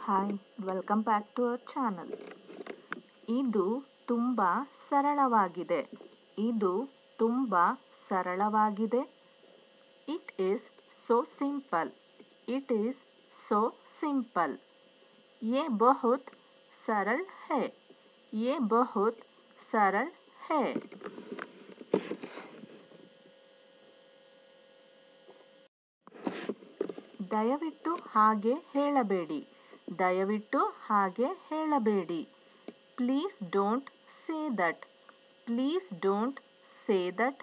Hi welcome back to our channel. ಇದು ತುಂಬ ಸರಳವಾಗಿದೆ. ಇದು ತುಂಬ ಸರಳವಾಗಿದೆ. It is so simple. It is so simple. ये बहुत सरल है. ये बहुत सरल है. ದಯವಿಟ್ಟು ಹಾಗೆ ಹೇಳಬೇಡಿ. ದಯವಿಟ್ಟು ಹಾಗೆ ಹೇಳಬೇಡಿ. Please don't say that. Please don't say that.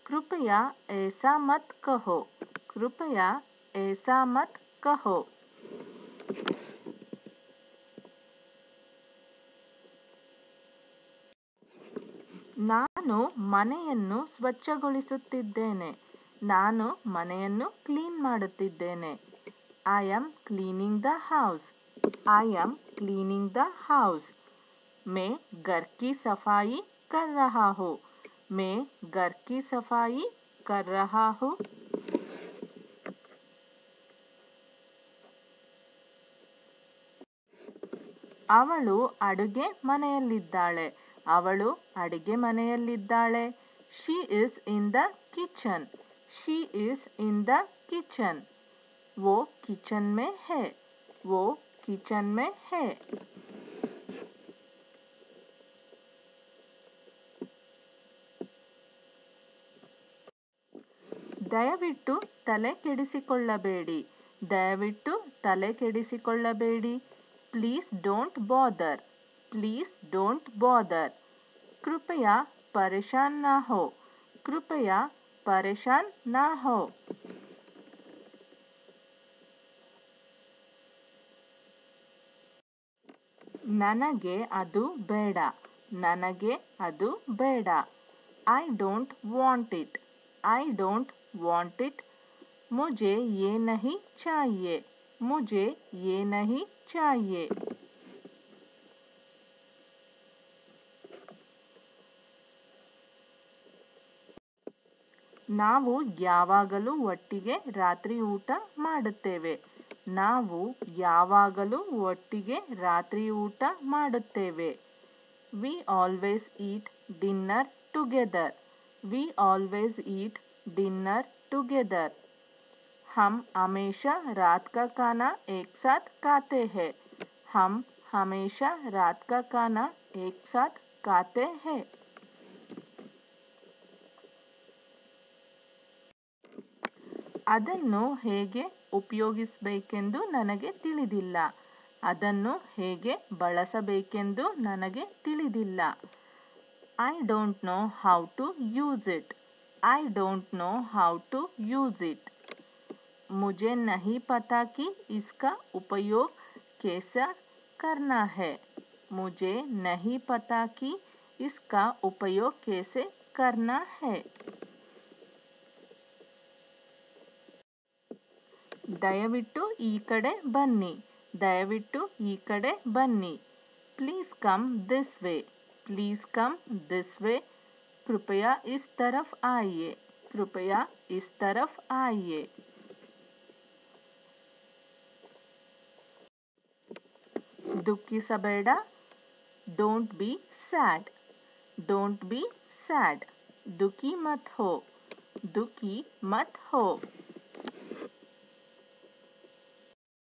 कृपया ऐसा मत कहो. कृपया ऐसा मत कहो. ನಾನು ಮನೆಯನ್ನು ಸ್ವಚ್ಛಗೊಳಿಸುತ್ತಿದ್ದೇನೆ. ನಾನು ಮನೆಯನ್ನು ಕ್ಲೀನ್ ಮಾಡುತ್ತಿದ್ದೇನೆ. I am cleaning the house. I am cleaning the house. मैं घर की सफाई कर रहा हूँ. मैं घर की सफाई कर रहा हूँ. ಅವಳು ಅಡುಗೆ ಮನೆಯಲ್ಲಿದ್ದಾಳೆ. ಅವಳು ಅಡುಗೆ ಮನೆಯಲ್ಲಿದ್ದಾಳೆ. She is in the kitchen. She is in the kitchen. वो किचन में है. वो किचन में है. ದಯವಿಟ್ಟು ತಲೆ ಕೆಡಿಸಿಕೊಳ್ಳಬೇಡಿ. ದಯವಿಟ್ಟು ತಲೆ ಕೆಡಿಸಿಕೊಳ್ಳಬೇಡಿ. Please don't bother. Please don't bother. कृपया परेशान ना हो. कृपया परेशान ना हो. ನನಗೆ ಅದು ಬೇಡ. ನನಗೆ ಅದು ಬೇಡ. I don't want it. I don't want it. मुझे ये नहीं चाहिए. मुझे ये नहीं चाहिए. ನಾವು ಯಾವಾಗಲೂ ಒಟ್ಟಿಗೆ ರಾತ್ರಿ ಊಟ ಮಾಡುತ್ತೇವೆ. ನಾವು ಯಾವಾಗಲೂ ಒಟ್ಟಿಗೆ ರಾತ್ರಿ ಊಟ ಮಾಡುತ್ತೇವೆ. We always eat dinner together. We always eat dinner together. हम हमेशा रात का खाना एक साथ खाते हैं. हम हमेशा रात का खाना एक साथ खाते हैं. ಅದನ್ನು ಹೇಗೆ ಉಪಯೋಗಿಸಬೇಕೆಂದು ನನಗೆ ತಿಳಿದಿಲ್ಲ. ಅದನ್ನು ಹೇಗೆ ಬಳಸಬೇಕೆಂದು ನನಗೆ ತಿಳಿದಿಲ್ಲ. I don't know how to use it. I don't know how to use it. मुझे नहीं पता कि इसका उपयोग कैसे करना है. मुझे नहीं पता कि इसका उपयोग कैसे करना है. ದಯವಿಟ್ಟು ಈ ಕಡೆ ಬನ್ನಿ. ದಯವಿಟ್ಟು ಈ ಕಡೆ ಬನ್ನಿ. Please come this way. Please come this way. कृपया इस तरफ आइए. कृपया इस तरफ आइए. दुखिसಬೇಡ. Don't be sad. Don't be sad. दुखी मत हो. दुखी मत हो.